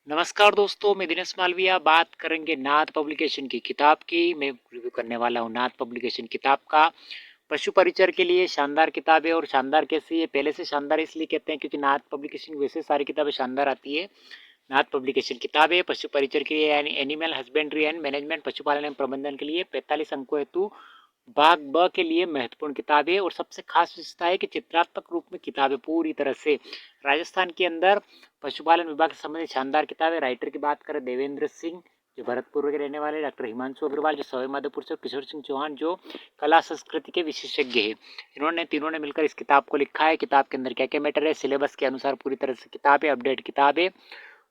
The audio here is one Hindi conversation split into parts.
नमस्कार दोस्तों, मैं दिनेश मालविया बात करेंगे नाथ पब्लिकेशन की किताब की। मैं रिव्यू करने वाला हूँ नाथ पब्लिकेशन किताब का। पशु परिचर के लिए शानदार किताब है। और शानदार कैसी है, पहले से शानदार इसलिए कहते हैं क्योंकि नाथ पब्लिकेशन वैसे सारी किताबें शानदार आती है। नाथ पब्लिकेशन किताब है पशु परिचर के लिए यानी एनिमल हस्बेंड्री एंड मैनेजमेंट, पशुपालन एवं प्रबंधन के लिए 45 अंकों हेतु भाग ब के लिए महत्वपूर्ण किताब है। और सबसे खास विशेषता है कि चित्रात्मक रूप में किताब है पूरी तरह से। राजस्थान के अंदर पशुपालन विभाग से संबंधित शानदार किताब है। राइटर की बात करें देवेंद्र सिंह जो भरतपुर के रहने वाले, डॉक्टर हिमांशु अग्रवाल जो सवाई माधोपुर से, किशोर सिंह चौहान जो कला संस्कृति के विशेषज्ञ है। इन्होंने तीनों ने मिलकर इस किताब को लिखा है। किताब के अंदर क्या क्या मैटर है, सिलेबस के अनुसार पूरी तरह से किताब है, अपडेट किताब है।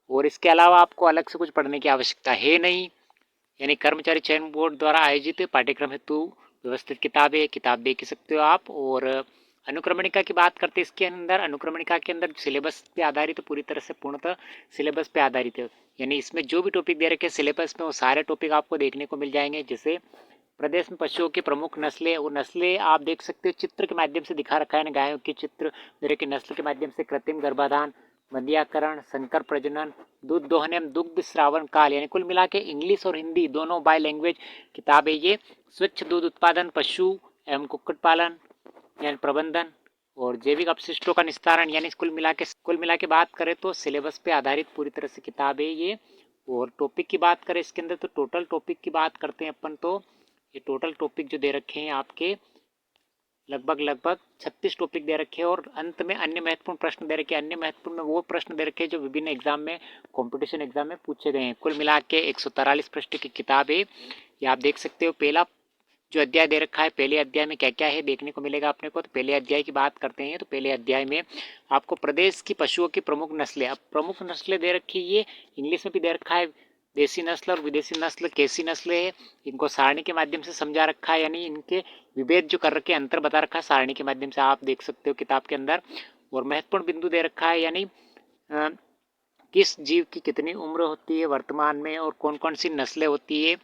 और इसके अलावा आपको अलग से कुछ पढ़ने की आवश्यकता है नहीं। यानी कर्मचारी चयन बोर्ड द्वारा आयोजित पाठ्यक्रम हेतु व्यवस्थित किताब है, किताब देख सकते हो आप। और अनुक्रमणिका की बात करते हैं, इसके अंदर अनुक्रमणिका के अंदर सिलेबस पे आधारित है, पूरी तरह से पूर्णतः सिलेबस पे आधारित है। यानी इसमें जो भी टॉपिक दे रखे हैं सिलेबस में वो सारे टॉपिक आपको देखने को मिल जाएंगे। जैसे प्रदेश में पशुओं की प्रमुख नस्लें, वो नस्लें आप देख सकते हो चित्र के माध्यम से दिखा रखा है ना। गायों के चित्र दे रखे, नस्ल के माध्यम से कृत्रिम गर्भाधान, मध्यकरण, संकर प्रजनन, दूध दोहन एवं दुग्ध श्रावण काल, यानी कुल मिला के इंग्लिश और हिंदी दोनों बाय लैंग्वेज किताब है ये। स्वच्छ दूध उत्पादन, पशु एवं कुक्कुट पालन यानी प्रबंधन और जैविक अपशिष्टों का निस्तारण, यानी कुल मिला के बात करें तो सिलेबस पे आधारित पूरी तरह से किताब है ये। और टॉपिक की बात करें इसके अंदर तो टोटल टॉपिक की बात करते हैं अपन, तो ये टोटल टॉपिक जो दे रखे हैं आपके लगभग 36 टॉपिक दे रखे हैं। और अंत में अन्य महत्वपूर्ण प्रश्न दे रखे हैं। अन्य महत्वपूर्ण में वो प्रश्न दे रखे हैं जो विभिन्न एग्जाम में, कंपटीशन एग्जाम में पूछे गए हैं। कुल मिला के 143 पृष्ठ की किताब है ये। आप देख सकते हो पहला जो अध्याय दे रखा है, पहले अध्याय में क्या क्या है देखने को मिलेगा अपने को। तो पहले अध्याय की बात करते हैं, तो पहले अध्याय में आपको प्रदेश की पशुओं की प्रमुख नस्लें, अब प्रमुख नस्लें दे रखी है, ये इंग्लिश में भी दे रखा है। देसी नस्ल और विदेशी नस्ल कैसी नस्लें है, इनको सारणी के माध्यम से समझा रखा है। यानी इनके विभेद जो कर रखे अंतर बता रखा है सारणी के माध्यम से, आप देख सकते हो किताब के अंदर। और महत्वपूर्ण बिंदु दे रखा है, यानी किस जीव की कितनी उम्र होती है वर्तमान में और कौन कौन सी नस्लें होती है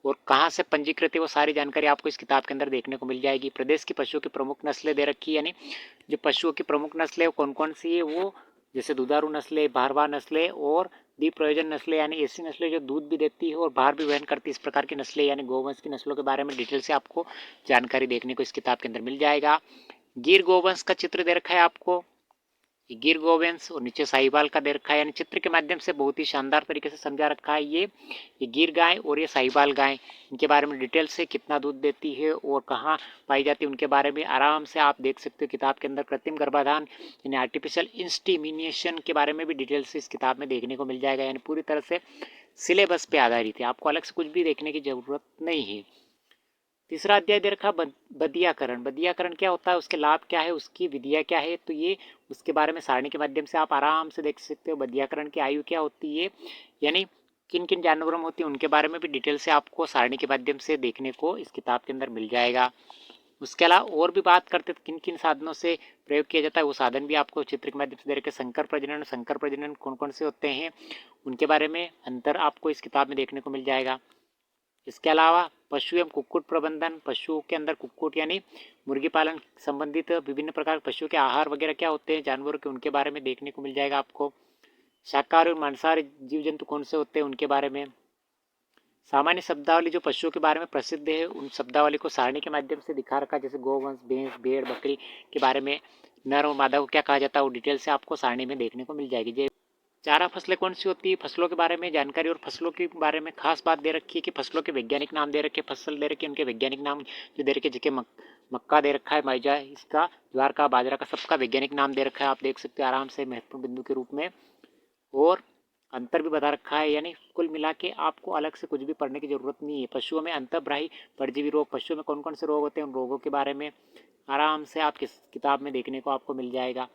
और कहाँ से पंजीकृत है, वो सारी जानकारी आपको इस किताब के अंदर देखने को मिल जाएगी। प्रदेश की पशुओं की प्रमुख नस्लें दे रखी है, यानी जो पशुओं की प्रमुख नस्लें कौन कौन सी है, वो जैसे दुधारू नस्लें, भारवाह नस्लें और द्विप्रयोजन नस्लें, यानी ऐसी नस्लें जो दूध भी देती है और भार भी वहन करती है, इस प्रकार की नस्लें, यानी गोवंश की नस्लों के बारे में डिटेल से आपको जानकारी देखने को इस किताब के अंदर मिल जाएगा। गिर गोवंश का चित्र दे रखा है आपको, गिर गोवंश, और नीचे साहिवाल का दे रखा है। यानी चित्र के माध्यम से बहुत ही शानदार तरीके से समझा रखा है ये गिर गाय और ये साहिवाल गाय, इनके बारे में डिटेल से कितना दूध देती है और कहाँ पाई जाती है उनके बारे में आराम से आप देख सकते हो किताब के अंदर। कृत्रिम गर्भाधान यानी आर्टिफिशियल इंस्टीमिनेशन के बारे में भी डिटेल से इस किताब में देखने को मिल जाएगा। यानी पूरी तरह से सिलेबस पे आधारित है, आपको अलग से कुछ भी देखने की जरूरत नहीं है। तीसरा अध्याय दे रखा बदियाकरण। बदियाकरण क्या होता है, उसके लाभ क्या है, उसकी विधियाँ क्या है, तो ये उसके बारे में सारणी के माध्यम से आप आराम से देख सकते हो। बदियाकरण की आयु क्या होती है, यानी किन किन जानवरों में होती है उनके बारे में भी डिटेल से आपको सारणी के माध्यम से देखने को इस किताब के अंदर मिल जाएगा। उसके अलावा और भी बात करते तो किन किन साधनों से प्रयोग किया जाता है, वो साधन भी आपको चित्र के माध्यम से दे रखे। संकर प्रजनन कौन कौन से होते हैं उनके बारे में अंतर आपको इस किताब में देखने को मिल जाएगा। इसके अलावा पशु एवं कुक्कुट प्रबंधन, पशुओं के अंदर कुक्कुट यानी मुर्गी पालन संबंधित विभिन्न प्रकार के पशुओं के आहार वगैरह क्या होते हैं जानवरों के, उनके बारे में देखने को मिल जाएगा आपको। शाकाहारी और मांसाहारी जीव जंतु कौन से होते हैं उनके बारे में। सामान्य शब्दावली जो पशुओं के बारे में प्रसिद्ध है उन शब्दावली को सारणी के माध्यम से दिखा रखा है, जैसे गोवंश, भैंस, भेड़, बकरी के बारे में नर और मादा को क्या कहा जाता है वो डिटेल से आपको सारणी में देखने को मिल जाएगी। चारा फसलें कौन सी होती है, फसलों के बारे में जानकारी, और फसलों के बारे में खास बात दे रखी है कि फसलों के वैज्ञानिक नाम दे रखे, फसल दे रखे, उनके वैज्ञानिक नाम जो दे रखे, जैसे मक्का दे रखा है, माइजा इसका, ज्वार का, बाजरा का, सबका वैज्ञानिक नाम दे रखा है, आप देख सकते हो आराम से महत्वपूर्ण बिंदु के रूप में। और अंतर भी बता रखा है, यानी कुल मिला के आपको अलग से कुछ भी पढ़ने की जरूरत नहीं है। पशुओं में अंतर्बाह्य परजीवी रोग, पशुओं में कौन कौन से रोग होते हैं उन रोगों के बारे में आराम से आप किस किताब में देखने को आपको मिल जाएगा।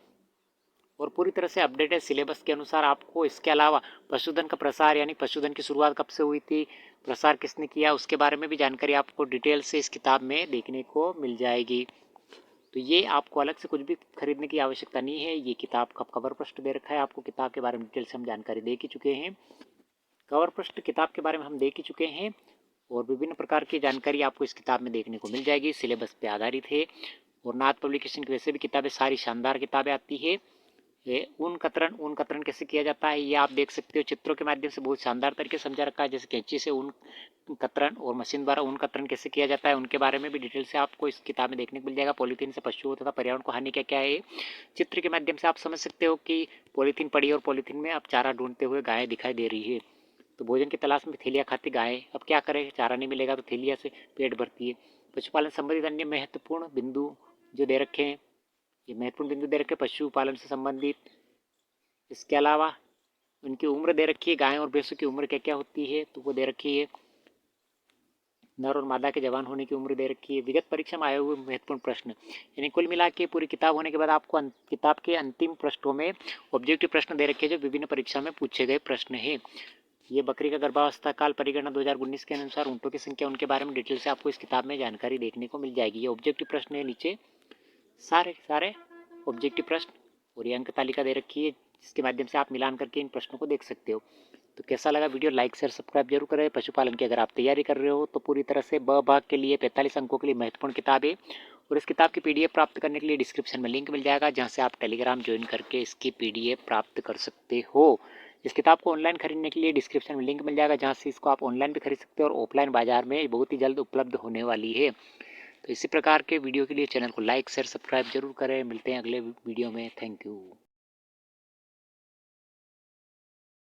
और पूरी तरह से अपडेट है सिलेबस के अनुसार आपको। इसके अलावा पशुधन का प्रसार, यानी पशुधन की शुरुआत कब से हुई थी, प्रसार किसने किया, उसके बारे में भी जानकारी आपको डिटेल से इस किताब में देखने को मिल जाएगी। तो ये आपको अलग से कुछ भी खरीदने की आवश्यकता नहीं है। ये किताब का कवर पृष्ठ दे रखा है आपको, किताब के बारे में डिटेल से हम जानकारी दे ही चुके हैं। कवर पृष्ठ किताब के बारे में हम देख ही चुके हैं और विभिन्न प्रकार की जानकारी आपको इस किताब में देखने को मिल जाएगी। सिलेबस पे आधारित है और नाथ पब्लिकेशन की वैसे भी किताबें सारी शानदार किताबें आती है। ये ऊन कतरन कैसे किया जाता है ये आप देख सकते हो। चित्रों के माध्यम से बहुत शानदार तरीके से समझा रखा है, जैसे कैंची से ऊन कतरन और मशीन द्वारा ऊन कतरन कैसे किया जाता है, उनके बारे में भी डिटेल से आपको इस किताब में देखने को मिल जाएगा। पॉलीथीन से पशुओं तथा पर्यावरण को हानि क्या क्या है, चित्र के माध्यम से आप समझ सकते हो कि पॉलीथीन पड़ी और पॉलीथीन में अब चारा ढूंढते हुए गाय दिखाई दे रही है। तो भोजन की तलाश में थैलियाँ खाती गाय, अब क्या करें, चारा नहीं मिलेगा तो थैलिया से पेट भरती है। पशुपालन संबंधित अन्य महत्वपूर्ण बिंदु जो दे रखे हैं, ये महत्वपूर्ण बिंदु दे रखे पशुपालन से संबंधित। इसके अलावा उनकी उम्र दे रखी है, गाय और भैंसों की उम्र क्या क्या होती है तो वो दे रखी है। नर और मादा के जवान होने की उम्र दे रखी है। विगत परीक्षा में आए हुए महत्वपूर्ण प्रश्न, यानी कुल मिला के पूरी किताब होने के बाद आपको किताब के अंतिम पृष्ठों में ऑब्जेक्टिव प्रश्न दे रखे हैं जो विभिन्न परीक्षा में पूछे गए प्रश्न है। ये बकरी का गर्भावस्था काल परिगणना 2019 के अनुसार ऊँटों की संख्या, उनके बारे में डिटेल से आपको इस किताब में जानकारी देखने को मिल जाएगी। ये ऑब्जेक्टिव प्रश्न है, नीचे सारे सारे ऑब्जेक्टिव प्रश्न और ये अंक तालिका दे रखी है जिसके माध्यम से आप मिलान करके इन प्रश्नों को देख सकते हो। तो कैसा लगा वीडियो, लाइक शेयर सब्सक्राइब जरूर करें। पशुपालन की अगर आप तैयारी कर रहे हो तो पूरी तरह से ब भाग के लिए 45 अंकों के लिए महत्वपूर्ण किताब है। और इस किताब की पीडीएफ प्राप्त करने के लिए डिस्क्रिप्शन में लिंक मिल जाएगा जहां से आप टेलीग्राम ज्वाइन करके इसकी पीडीएफ प्राप्त कर सकते हो। इस किताब को ऑनलाइन खरीदने के लिए डिस्क्रिप्शन में लिंक मिल जाएगा जहां से इसको आप ऑनलाइन भी खरीद सकते हो और ऑफलाइन बाजार में बहुत ही जल्द उपलब्ध होने वाली है। तो इसी प्रकार के वीडियो के लिए चैनल को लाइक शेयर सब्सक्राइब जरूर करें। मिलते हैं अगले वीडियो में। Thank you.